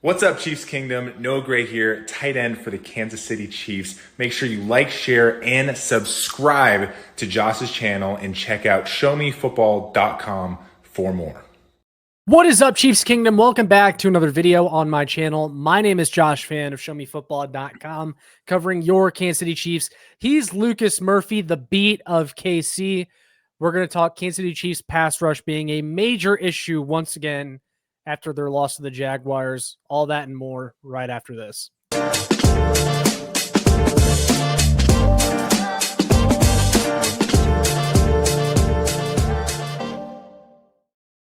What's up, Chiefs Kingdom? Noah Gray here, tight end for the Kansas City Chiefs. Make sure you like, share, and subscribe to Josh's channel and check out showmefootball.com for more. What is up, Chiefs Kingdom? Welcome back to another video on my channel. My name is Josh Fan of showmefootball.com, covering your Kansas City Chiefs. He's Lucas Murphy, the beat of KC. We're going to talk Kansas City Chiefs pass rush being a major issue once again after their loss to the Jaguars. All that and more right after this.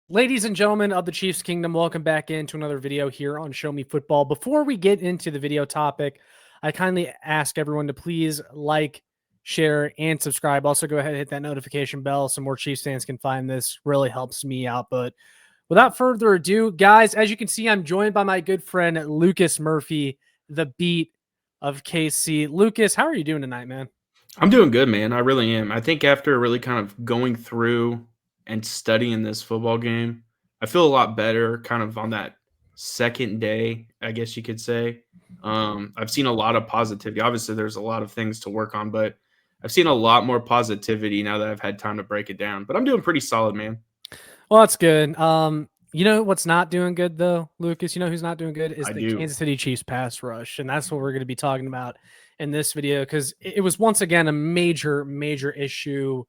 Ladies and gentlemen of the Chiefs Kingdom, welcome back into another video here on Show Me Football. Before we get into the video topic, I kindly ask everyone to please like, share, and subscribe. Also, go ahead and hit that notification bell so more Chiefs fans can find this. Really helps me out. But without further ado, guys, as you can see, I'm joined by my good friend Lucas Murphy, the beat of KC. Lucas, how are you doing tonight, man? I'm doing good, man. I really am. I think after really kind of going through and studying this football game, I feel a lot better kind of on that second day, I guess you could say. I've seen a lot of positivity. Obviously, there's a lot of things to work on, but I've seen a lot more positivity now that I've had time to break it down. But I'm doing pretty solid, man. Well, that's good. You know what's not doing good though, Lucas? You know who's not doing good is I the do. Kansas City Chiefs pass rush, and that's what we're going to be talking about in this video because it was once again a major issue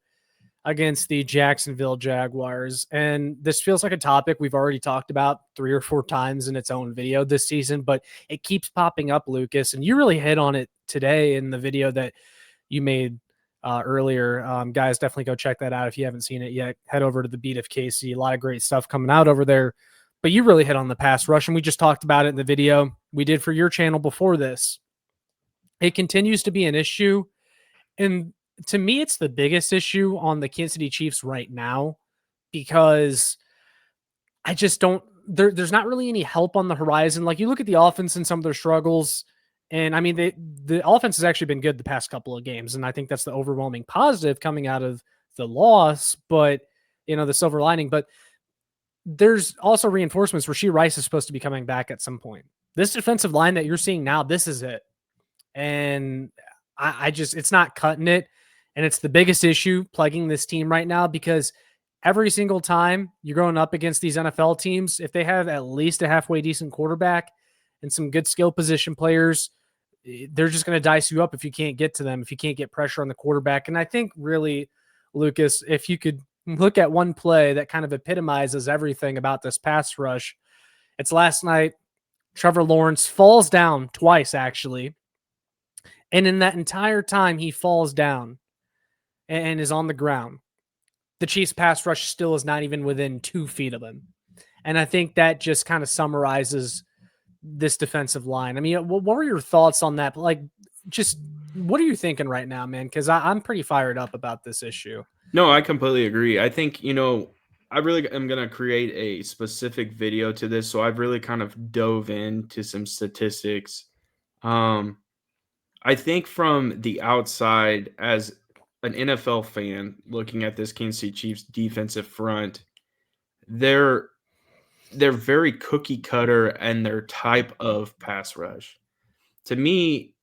against the Jacksonville Jaguars, and this feels like a topic we've already talked about 3 or 4 times in its own video this season, but it keeps popping up, Lucas, and you really hit on it today in the video that you made earlier. Guys, definitely go check that out if you haven't seen it yet. Head over to the beat of KC. A lot of great stuff coming out over there. But you really hit on the pass rush, and we just talked about it in the video we did for your channel before this. It continues to be an issue, and to me, it's the biggest issue on the Kansas City Chiefs right now because I just don't. There's not really any help on the horizon. Like you look at the offense and some of their struggles. And I mean, the offense has actually been good the past couple of games. And I think that's the overwhelming positive coming out of the loss, but, you know, the silver lining. But there's also reinforcements. Rashee Rice is supposed to be coming back at some point. This defensive line that you're seeing now, this is it. And I just, it's not cutting it. And it's the biggest issue plaguing this team right now because every single time you're going up against these NFL teams, if they have at least a halfway decent quarterback and some good skill position players, they're just going to dice you up if you can't get to them, if you can't get pressure on the quarterback. And I think really, Lucas, if you could look at one play that kind of epitomizes everything about this pass rush, it's last night, Trevor Lawrence falls down twice, actually. And in that entire time he falls down and is on the ground, the Chiefs pass rush still is not even within 2 feet of him. And I think that just kind of summarizes this defensive line. I mean, what were your thoughts on that? Like, just what are you thinking right now, man? Because I'm pretty fired up about this issue. No, I completely agree. I think, I really am going to create a specific video to this. So I've really kind of dove into some statistics. I think from the outside, as an NFL fan looking at this Kansas City Chiefs defensive front, they're very cookie cutter and their type of pass rush. To me,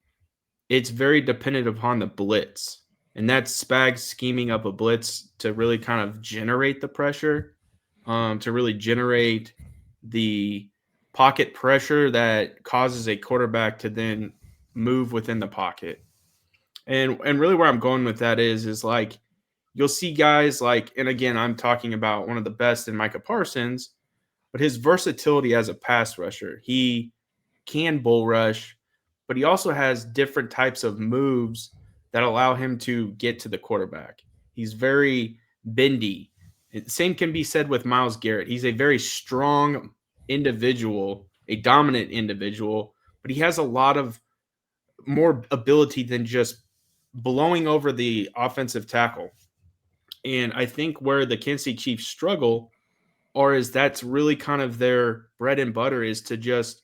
it's very dependent upon the blitz. And that's Spags scheming up a blitz to really kind of generate the pressure, to really generate the pocket pressure that causes a quarterback to then move within the pocket. And really where I'm going with that is like you'll see guys like, and again, I'm talking about one of the best in Micah Parsons, but his versatility as a pass rusher. He can bull rush, but he also has different types of moves that allow him to get to the quarterback. He's very bendy. Same can be said with Myles Garrett. He's a very strong individual, a dominant individual, but he has a lot of more ability than just blowing over the offensive tackle. And I think where the Kansas City Chiefs struggle or is that's really kind of their bread and butter is to just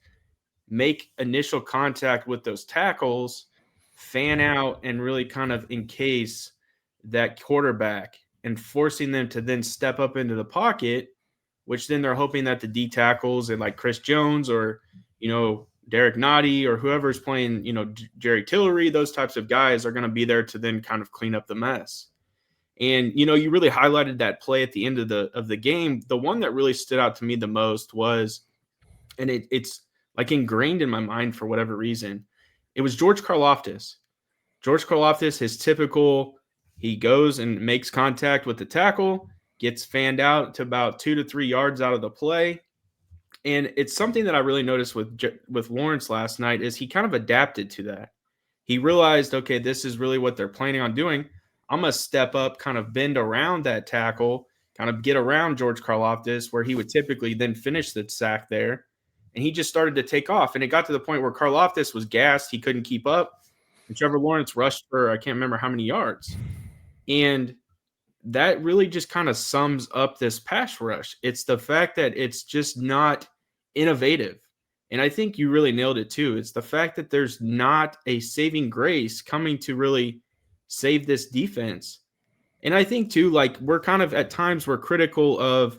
make initial contact with those tackles, fan out, and really kind of encase that quarterback and forcing them to then step up into the pocket, which then they're hoping that the D tackles and like Chris Jones or Derek Nottie or whoever's playing, Jerry Tillery, those types of guys are going to be there to then kind of clean up the mess. And, you really highlighted that play at the end of the game. The one that really stood out to me the most was, and it's like ingrained in my mind for whatever reason, it was George Karlaftis. George Karlaftis, his typical, he goes and makes contact with the tackle, gets fanned out to about 2 to 3 yards out of the play. And it's something that I really noticed with Lawrence last night is he kind of adapted to that. He realized, okay, this is really what they're planning on doing. I'm going to step up, kind of bend around that tackle, kind of get around George Karlaftis, where he would typically then finish the sack there. And he just started to take off. And it got to the point where Karlaftis was gassed. He couldn't keep up. And Trevor Lawrence rushed for, I can't remember how many yards. And that really just kind of sums up this pass rush. It's the fact that it's just not innovative. And I think you really nailed it too. It's the fact that there's not a saving grace coming to really save this defense. And I think too, like we're kind of at times we're critical of,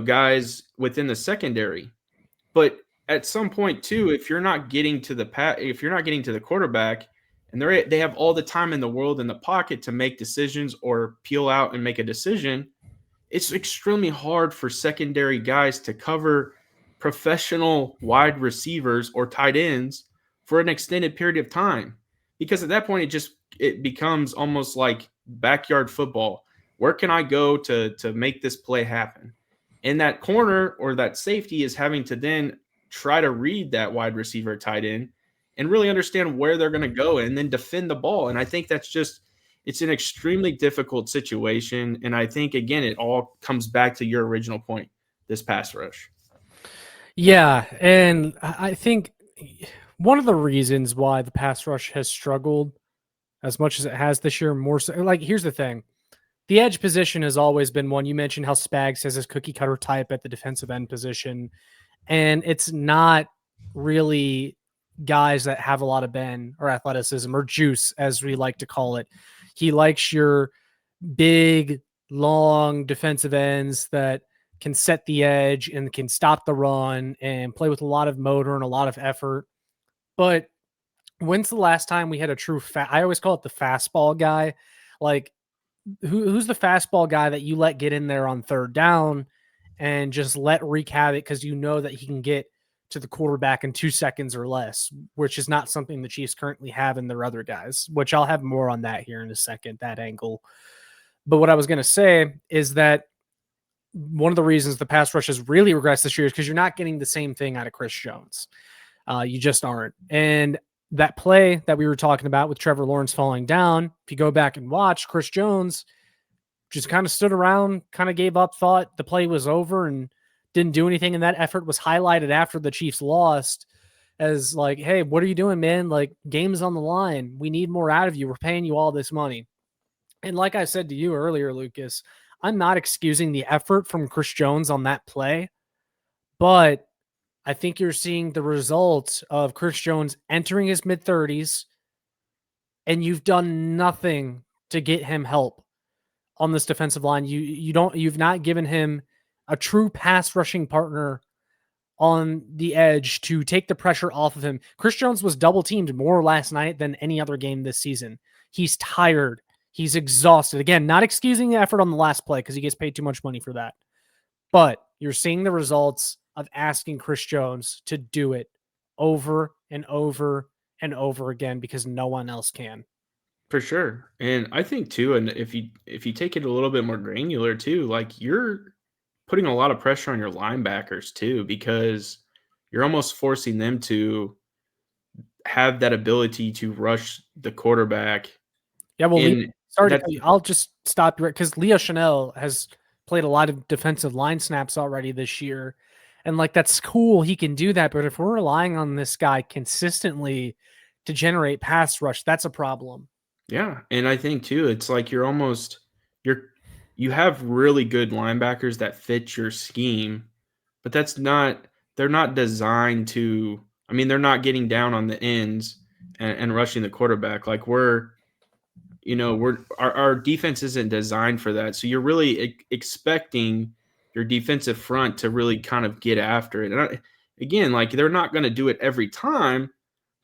guys within the secondary. But at some point too, if you're not getting to the quarterback, and they have all the time in the world in the pocket to make decisions or peel out and make a decision, it's extremely hard for secondary guys to cover professional wide receivers or tight ends for an extended period of time. Because at that point, it becomes almost like backyard football. Where can I go to make this play happen? And that corner or that safety is having to then try to read that wide receiver tight end and really understand where they're going to go and then defend the ball. And I think it's an extremely difficult situation. And I think, again, it all comes back to your original point, this pass rush. Yeah, and I think one of the reasons why the pass rush has struggled as much as it has this year, more so, like, here's the thing. The edge position has always been one. You mentioned how Spags has his cookie cutter type at the defensive end position, and it's not really guys that have a lot of bend or athleticism or juice, as we like to call it. He likes your big, long defensive ends that can set the edge and can stop the run and play with a lot of motor and a lot of effort. But when's the last time we had a true I always call it the fastball guy. Like, who's the fastball guy that you let get in there on third down and just let wreak havoc because you know that he can get to the quarterback in 2 seconds or less, which is not something the Chiefs currently have in their other guys, which I'll have more on that here in a second, that angle. But what I was going to say is that one of the reasons the pass rush has really regressed this year is because you're not getting the same thing out of Chris Jones. You just aren't. And that play that we were talking about with Trevor Lawrence falling down, if you go back and watch, Chris Jones just kind of stood around, kind of gave up, thought the play was over and didn't do anything. And that effort was highlighted after the Chiefs lost as like, hey, what are you doing, man? Like, game's on the line. We need more out of you. We're paying you all this money. And like I said to you earlier, Lucas, I'm not excusing the effort from Chris Jones on that play, but I think you're seeing the results of Chris Jones entering his mid-30s, and you've done nothing to get him help on this defensive line. You've not given him a true pass rushing partner on the edge to take the pressure off of him. Chris Jones was double teamed more last night than any other game this season. He's tired. He's exhausted. Again, not excusing the effort on the last play because he gets paid too much money for that. But you're seeing the results of asking Chris Jones to do it over and over and over again because no one else can. For sure. And I think too, and if you take it a little bit more granular too, like you're putting a lot of pressure on your linebackers too, because you're almost forcing them to have that ability to rush the quarterback. Yeah, well, I'll just stop you right because Leo Chanel has played a lot of defensive line snaps already this year. And like, that's cool. He can do that. But if we're relying on this guy consistently to generate pass rush, that's a problem. Yeah. And I think too, it's like you have really good linebackers that fit your scheme, but they're not designed to, they're not getting down on the ends and rushing the quarterback. Like our defense isn't designed for that. So you're really expecting your defensive front to really kind of get after it. again, like they're not going to do it every time,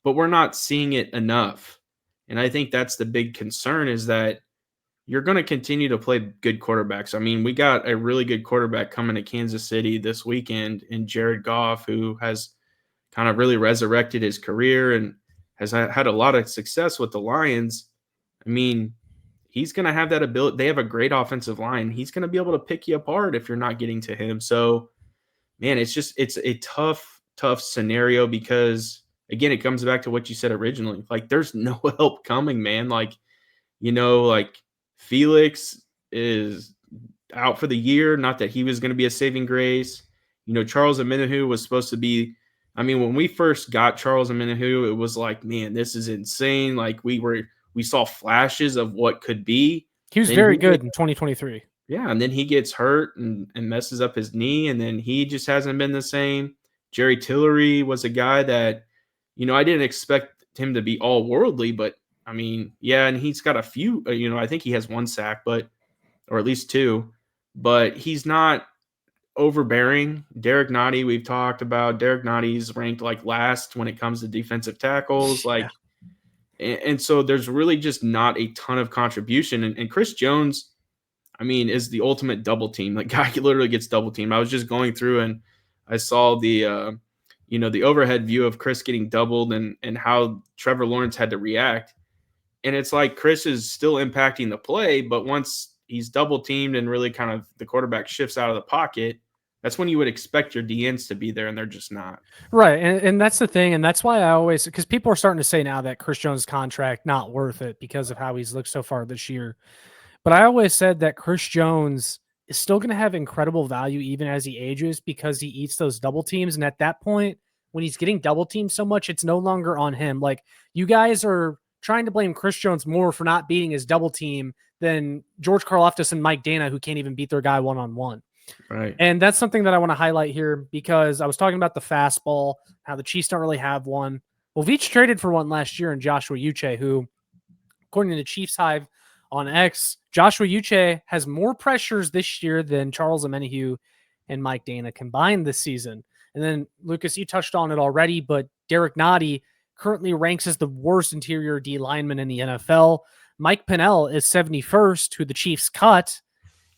but we're not seeing it enough. And I think that's the big concern is that you're going to continue to play good quarterbacks. I mean, we got a really good quarterback coming to Kansas City this weekend in Jared Goff, who has kind of really resurrected his career and has had a lot of success with the Lions. I mean, he's going to have that ability. They have a great offensive line. He's going to be able to pick you apart if you're not getting to him. So, man, it's a tough scenario because, again, it comes back to what you said originally. Like, there's no help coming, man. Like, like Felix is out for the year. Not that he was going to be a saving grace. Charles Omenihu was supposed to be. I mean, when we first got Charles Omenihu, it was like, man, this is insane. Like we saw flashes of what could be. He was very good in 2023. Yeah, and then he gets hurt and messes up his knee, and then he just hasn't been the same. Jerry Tillery was a guy that, I didn't expect him to be all worldly, but I mean, yeah, and he's got a few, I think he has one sack, or at least two, but he's not overbearing. Derek Nottie, we've talked about. Derek Nottie's ranked like last when it comes to defensive tackles. Like, and so there's really just not a ton of contribution. And Chris Jones, I mean, is the ultimate double team. Like, guy literally gets double teamed. I was just going through and I saw the, the overhead view of Chris getting doubled and how Trevor Lawrence had to react. And it's like Chris is still impacting the play, but once he's double teamed and really kind of the quarterback shifts out of the pocket, that's when you would expect your DNs to be there, and they're just not. Right, and that's the thing, and that's why I always – because people are starting to say now that Chris Jones' contract not worth it because of how he's looked so far this year. But I always said that Chris Jones is still going to have incredible value even as he ages because he eats those double teams, and at that point, when he's getting double teamed so much, it's no longer on him. Like, you guys are trying to blame Chris Jones more for not beating his double team than George Karlaftis and Mike Dana, who can't even beat their guy one-on-one. Right. And that's something that I want to highlight here because I was talking about the fastball, how the Chiefs don't really have one. Well, Veach traded for one last year in Joshua Uche, who, according to the Chiefs Hive on X, Joshua Uche has more pressures this year than Charles Omenihu and Mike Dana combined this season. And then, Lucas, you touched on it already, but Derek Nottie currently ranks as the worst interior D lineman in the NFL. Mike Pennell is 71st, who the Chiefs cut.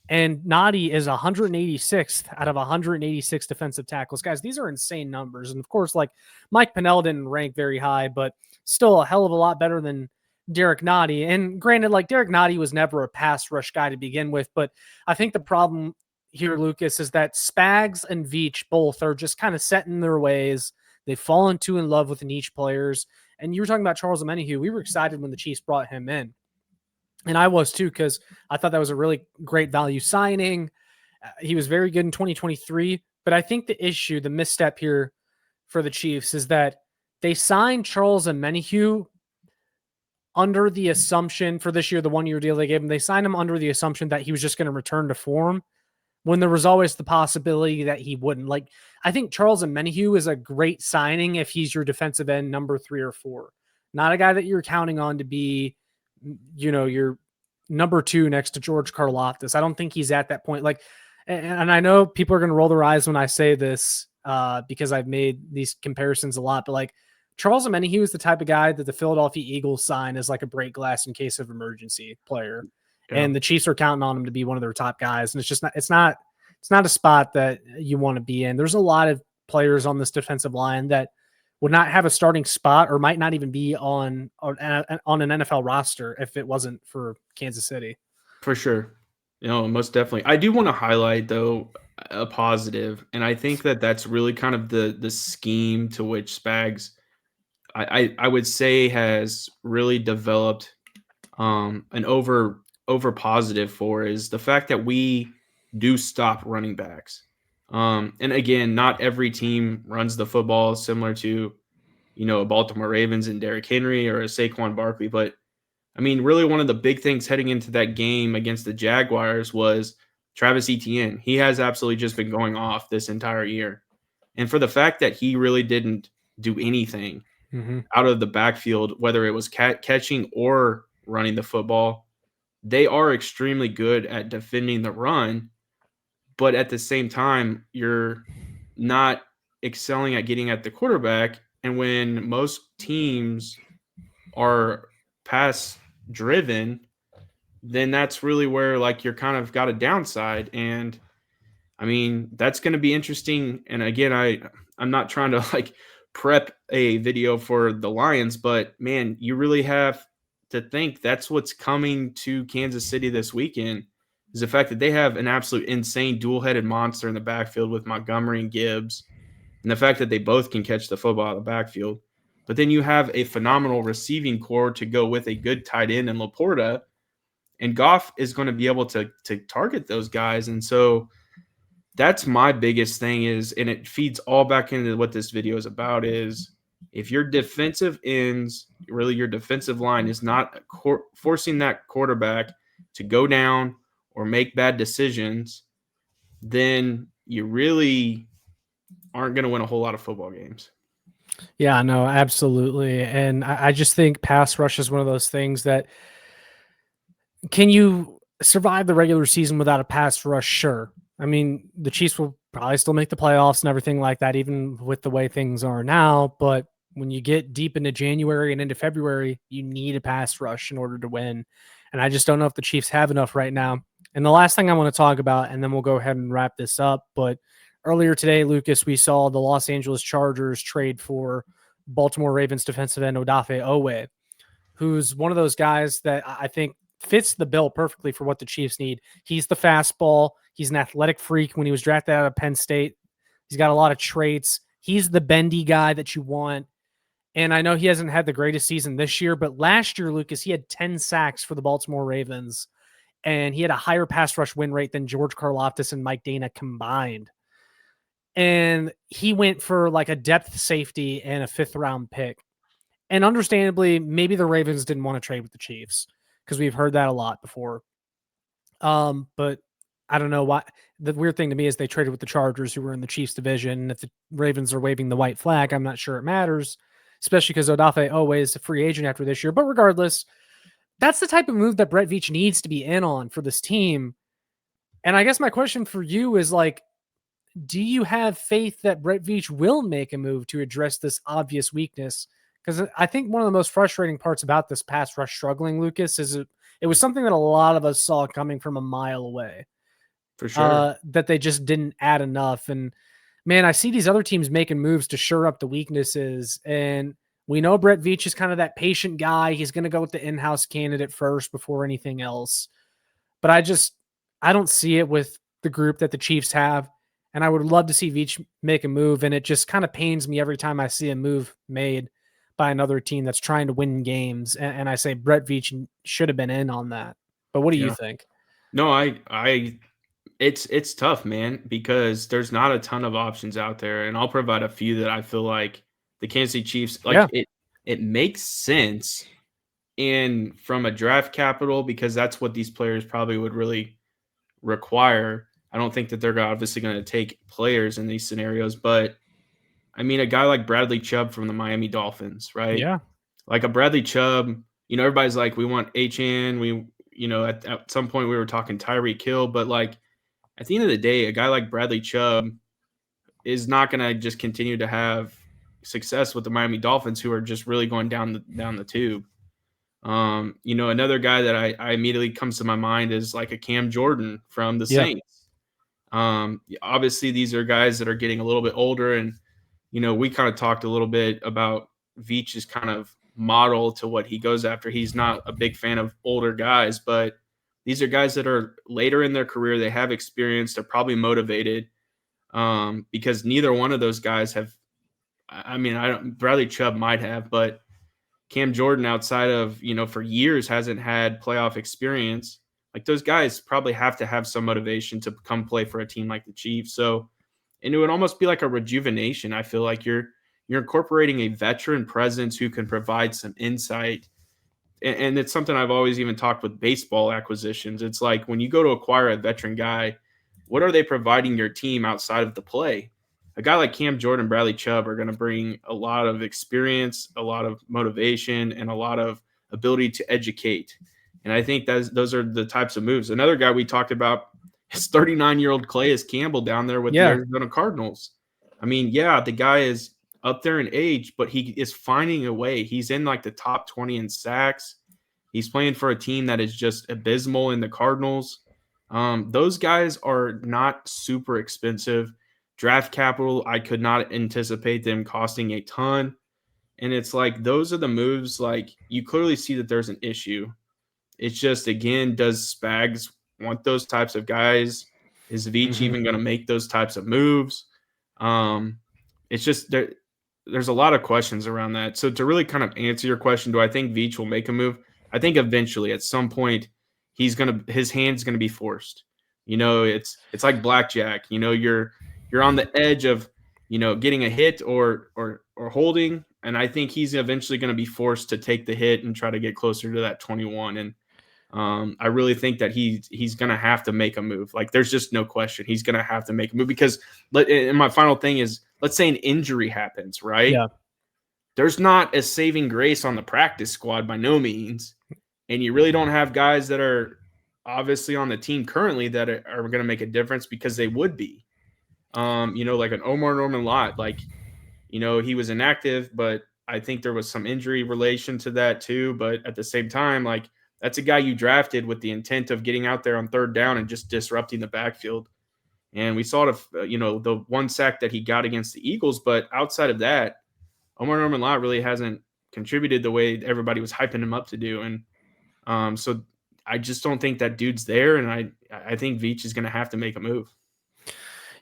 And Nottie is 186th out of 186 defensive tackles. Guys, these are insane numbers. And of course, like Mike Pennell didn't rank very high, but still a hell of a lot better than Derek Nottie. And granted, like Derek Nottie was never a pass rush guy to begin with, but I think the problem here, Lucas, is that Spags and Veach both are just kind of set in their ways. They've fallen too in love with niche players. And you were talking about Charles Omenihu. We were excited when the Chiefs brought him in. And I was too, because I thought that was a really great value signing. He was very good in 2023. But I think the misstep here for the Chiefs is that they signed Charles Omenihu under the assumption for this year, the 1 year deal they gave him, they signed him under the assumption that he was just going to return to form when there was always the possibility that he wouldn't. Like, I think Charles Omenihu is a great signing if he's your defensive end number 3 or 4, not a guy that you're counting on to be, your number 2 next to George Karlaftis. I don't think he's at that point. Like, and I know people are going to roll their eyes when I say this because I've made these comparisons a lot, but like Charles Omenihu is the type of guy that the Philadelphia Eagles sign as like a break glass in case of emergency player. Yeah. And the Chiefs are counting on him to be one of their top guys. And it's not a spot that you want to be in. There's a lot of players on this defensive line that would not have a starting spot or might not even be on an NFL roster if it wasn't for Kansas City. For sure. Most definitely. I do want to highlight, though, a positive, and I think that that's really kind of the scheme to which Spags, I would say, has really developed an over positive for is the fact that we do stop running backs. And again, not every team runs the football similar to, a Baltimore Ravens and Derrick Henry or a Saquon Barkley. But I mean, really one of the big things heading into that game against the Jaguars was Travis Etienne. He has absolutely just been going off this entire year. And for the fact that he really didn't do anything out of the backfield, whether it was catching or running the football, they are extremely good at defending the run. But at the same time, you're not excelling at getting at the quarterback. And when most teams are pass driven, then that's really where like you're kind of got a downside. And I mean, that's going to be interesting. And again, I'm not trying to like prep a video for the Lions, but man, you really have to think that's what's coming to Kansas City this weekend is the fact that they have an absolute insane dual-headed monster in the backfield with Montgomery and Gibbs, and the fact that they both can catch the football out of the backfield. But then you have a phenomenal receiving core to go with a good tight end in Laporta, and Goff is going to be able to target those guys. And so that's my biggest thing is, and it feeds all back into what this video is about, is if your defensive ends, really your defensive line is not forcing that quarterback to go down or make bad decisions, then you really aren't going to win a whole lot of football games. Yeah, no, absolutely. And I just think pass rush is one of those things that, can you survive the regular season without a pass rush? Sure. I mean, the Chiefs will probably still make the playoffs and everything like that, even with the way things are now. But when you get deep into January and into February, you need a pass rush in order to win. And I just don't know if the Chiefs have enough right now. And the last thing I want to talk about, and then we'll go ahead and wrap this up. But earlier today, Lucas, we saw the Los Angeles Chargers trade for Baltimore Ravens defensive end Odafe Oweh, who's one of those guys that I think fits the bill perfectly for what the Chiefs need. He's the fastball. He's an athletic freak. When he was drafted out of Penn State, he's got a lot of traits. He's the bendy guy that you want. And I know he hasn't had the greatest season this year, but last year, Lucas, he had 10 sacks for the Baltimore Ravens, and he had a higher pass rush win rate than George Karlaftis and Mike Dana combined. And he went for like a depth safety and a 5th-round pick. And understandably, maybe the Ravens didn't want to trade with the Chiefs because we've heard that a lot before. But I don't know why. The weird thing to me is they traded with the Chargers, who were in the Chiefs division. If the Ravens are waving the white flag, I'm not sure it matters, especially because Odafe Oweh is a free agent after this year. But regardless, that's the type of move that Brett Veach needs to be in on for this team. And I guess my question for you is, like, do you have faith that Brett Veach will make a move to address this obvious weakness? Because I think one of the most frustrating parts about this pass rush struggling, Lucas, is it was something that a lot of us saw coming from a mile away. For sure. That they just didn't add enough. And man, I see these other teams making moves to shore up the weaknesses. And we know Brett Veach is kind of that patient guy. He's going to go with the in-house candidate first before anything else. But I don't see it with the group that the Chiefs have. And I would love to see Veach make a move. And it just kind of pains me every time I see a move made by another team that's trying to win games. And I say Brett Veach should have been in on that. But what do you think? No, it's tough, man, because there's not a ton of options out there. And I'll provide a few that I feel like the Kansas City Chiefs, like it makes sense and from a draft capital, because that's what these players probably would really require. I don't think that they're obviously going to take players in these scenarios, but I mean, a guy like Bradley Chubb from the Miami Dolphins, right? Yeah. Like a Bradley Chubb, everybody's like, we want HN. At some point we were talking Tyreek Hill, but like at the end of the day, a guy like Bradley Chubb is not going to just continue to have success with the Miami Dolphins, who are just really going down the tube. Another guy that I immediately comes to my mind is like a Cam Jordan from the Saints. Obviously these are guys that are getting a little bit older, and we kind of talked a little bit about Veach's kind of model to what he goes after. He's not a big fan of older guys, but these are guys that are later in their career. They have experience. They're probably motivated because neither one of those guys have. I mean, Bradley Chubb might have, but Cam Jordan, outside of for years, hasn't had playoff experience. Like those guys probably have to have some motivation to come play for a team like the Chiefs. So, and it would almost be like a rejuvenation. I feel like you're incorporating a veteran presence who can provide some insight. And it's something I've always even talked with baseball acquisitions. It's like when you go to acquire a veteran guy, what are they providing your team outside of the play? A guy like Cam Jordan, Bradley Chubb are going to bring a lot of experience, a lot of motivation, and a lot of ability to educate. And I think those are the types of moves. Another guy we talked about is 39-year-old Calais Campbell down there with the Arizona Cardinals. I mean, yeah, the guy is up there in age, but he is finding a way. He's in like the top 20 in sacks. He's playing for a team that is just abysmal in the Cardinals. Those guys are not super expensive. Draft capital, I could not anticipate them costing a ton. And it's like those are the moves. Like you clearly see that there's an issue. It's just, again, does Spags want those types of guys? Is Veach even going to make those types of moves? It's just there's a lot of questions around that. So to really kind of answer your question, do I think Veach will make a move? I think eventually, at some point, his hand's gonna be forced. It's like blackjack. You're on the edge of getting a hit or holding, and I think he's eventually going to be forced to take the hit and try to get closer to that 21. And I really think that he's going to have to make a move. Like, there's just no question he's going to have to make a move because. And my final thing is, let's say an injury happens, right? Yeah. There's not a saving grace on the practice squad by no means. And you really don't have guys that are obviously on the team currently that are going to make a difference because they would be. Like an Omar Norman Lott, he was inactive, but I think there was some injury relation to that too. But at the same time, like, that's a guy you drafted with the intent of getting out there on third down and just disrupting the backfield. And we saw the one sack that he got against the Eagles. But outside of that, Omar Norman Lott really hasn't contributed the way everybody was hyping him up to do. And so I just don't think that dude's there. And I think Veach is going to have to make a move.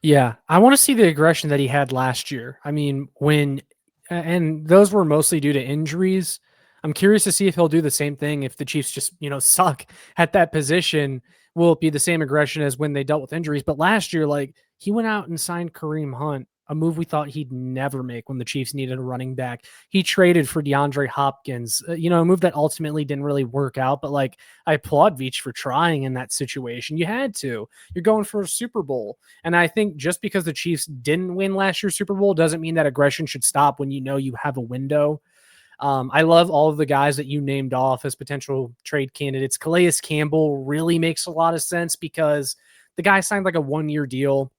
Yeah, I want to see the aggression that he had last year. I mean, and those were mostly due to injuries. I'm curious to see if he'll do the same thing if the Chiefs just, suck at that position. Will it be the same aggression as when they dealt with injuries? But last year, he went out and signed Kareem Hunt, a move we thought he'd never make when the Chiefs needed a running back. He traded for DeAndre Hopkins, a move that ultimately didn't really work out. But I applaud Veach for trying in that situation. You had to. You're going for a Super Bowl. And I think just because the Chiefs didn't win last year's Super Bowl doesn't mean that aggression should stop when you have a window. I love all of the guys that you named off as potential trade candidates. Calais Campbell really makes a lot of sense because the guy signed a 1-year deal.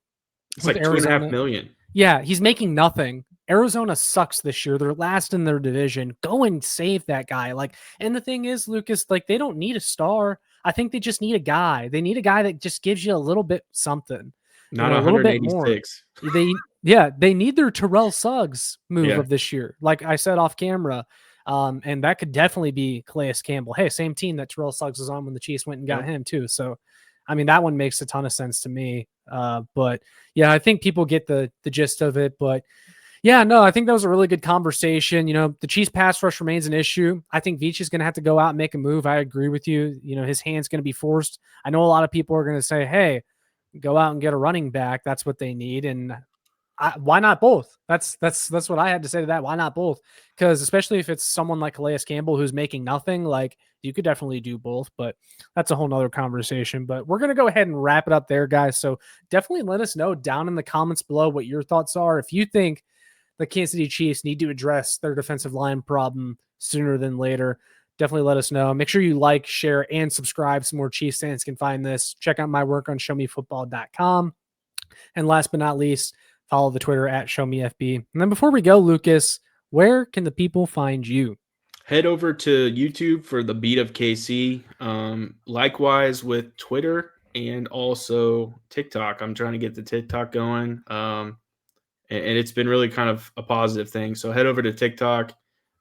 It's like $2.5 million. Yeah, he's making nothing. Arizona sucks this year. They're last in their division. Go and save that guy. And the thing is, Lucas, they don't need a star. I think they just need a guy. They need a guy that just gives you a little bit something. Not 186. They need their Terrell Suggs move of this year. Like I said off camera. And that could definitely be Calais Campbell. Hey, same team that Terrell Suggs was on when the Chiefs went and got him too. So, I mean, that one makes a ton of sense to me. But yeah, I think people get the gist of it. But yeah, no, I think that was a really good conversation. The Chiefs pass rush remains an issue. I think Veach is going to have to go out and make a move. I agree with you. His hand's going to be forced. I know a lot of people are going to say, hey, go out and get a running back. That's what they need. And why not both? That's what I had to say to that. Why not both? Because especially if it's someone like Calais Campbell who's making nothing, you could definitely do both, but that's a whole nother conversation. But we're going to go ahead and wrap it up there, guys. So definitely let us know down in the comments below what your thoughts are. If you think the Kansas City Chiefs need to address their defensive line problem sooner than later, definitely let us know. Make sure you like, share, and subscribe so more Chiefs fans can find this. Check out my work on showmefootball.com. And last but not least, follow the Twitter at ShowMeFB. And then before we go, Lucas, where can the people find you? Head over to YouTube for the Beat of KC. Likewise with Twitter and also TikTok. I'm trying to get the TikTok going. And it's been really kind of a positive thing. So head over to TikTok,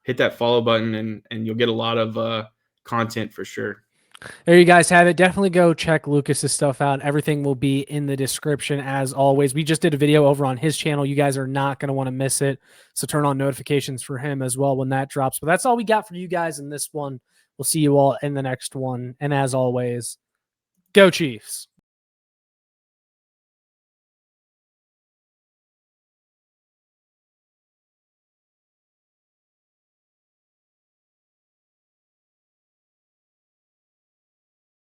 hit that follow button, and you'll get a lot of content for sure. There you guys have it. Definitely go check Lucas's stuff out. Everything will be in the description as always. We just did a video over on his channel. You guys are not going to want to miss it. So turn on notifications for him as well when that drops. But that's all we got for you guys in this one. We'll see you all in the next one. And as always, go Chiefs.